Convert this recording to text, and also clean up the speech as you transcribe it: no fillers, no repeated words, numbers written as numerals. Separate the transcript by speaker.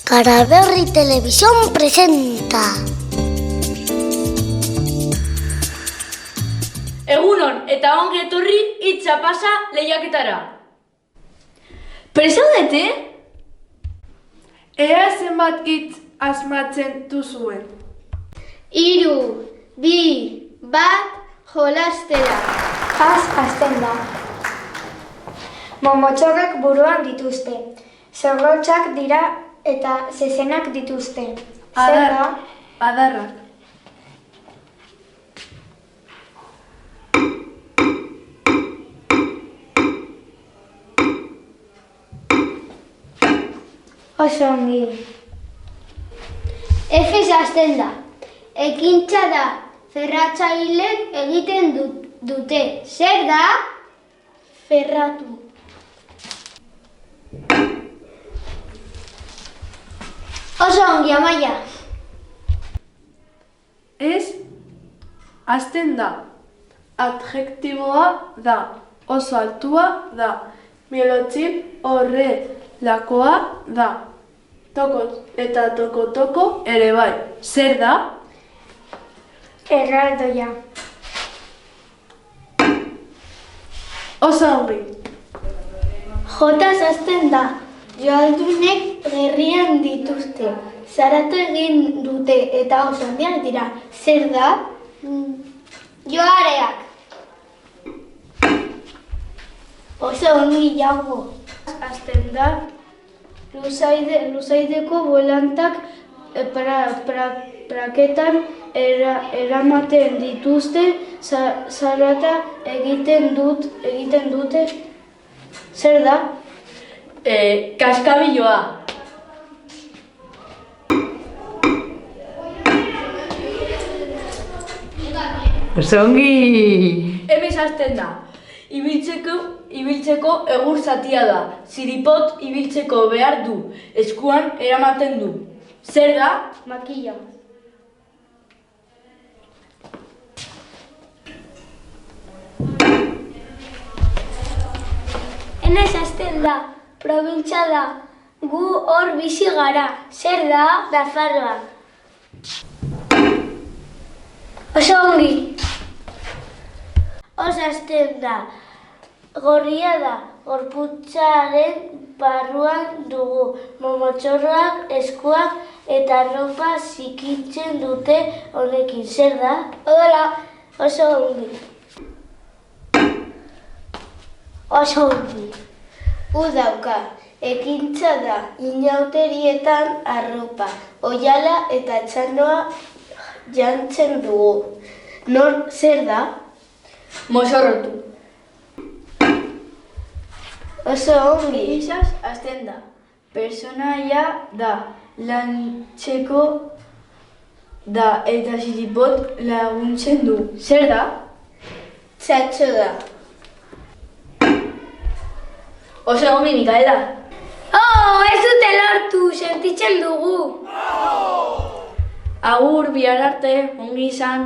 Speaker 1: Karaberri Televisión presenta.
Speaker 2: Egunon eta ongi etorri hitza pasa lehiaketara. Presaudete?
Speaker 3: Ea zenbat hitz asmatzen duzuen.
Speaker 4: 3, 2, 1, jolastera. Hasten da. Momotxorrak buruan dituzte. Zorrotzak dira eta zezenak dituzte. Zer da?
Speaker 3: Adarrak.
Speaker 4: Oso ongi. Efez hasten da. Ekintza da. Ferratzailek egiten dute. Zer da? Ferratu. Oso ongi, Amaia.
Speaker 3: Ez hasten da. Adjektiboa da. Oso altua da. Mielotxip horrelakoa da. Toko eta toko ere bai. Zer da?
Speaker 4: Erraldoia.
Speaker 3: Oso ongi.
Speaker 4: Jotaz hasten da. Joaldunek gerrian dituzte. Zaratu egin dute eta oso handiak dira. Zer da? Joareak. Oso ongi jago. Hasten da. Luzaideko bolantak praketan eramaten dituzte. Zarata egiten dute. Zer da?
Speaker 2: Kaskabiloa.
Speaker 5: Oso ongi!
Speaker 2: Hemen hasten da. Ibiltzeko egur zatia da. Ziripot ibiltzeko behar du. Eskuan eramaten du. Zer da?
Speaker 4: Makila. Enez hasten da. Probintza da. Gu hor bizi gara. Zer da? Nafarroa. Oso ongi. Oso hasten da. Gorria da. Gorputzaren barruan dugu. Momotxorroak, eskuak eta ropa zikitzen dute honekin. Zer da? Odola. Oso ongi. Oso ongi. Udauka. Ekintza da. Inauterietan arropa. Oiala eta txanoa jantzen dugu. Nor zer da?
Speaker 2: Mozorrotu.
Speaker 4: Oso ongi.
Speaker 2: Izaz hasten da. Personaia da. Lantzeko da eta ziripot laguntzen du. Zer da?
Speaker 4: Txatxo da.
Speaker 2: Oso ongi, Mikaela.
Speaker 4: Oh, ez dute lortu, sentitzen dugu.
Speaker 2: Agur, bihar arte, ongi izan.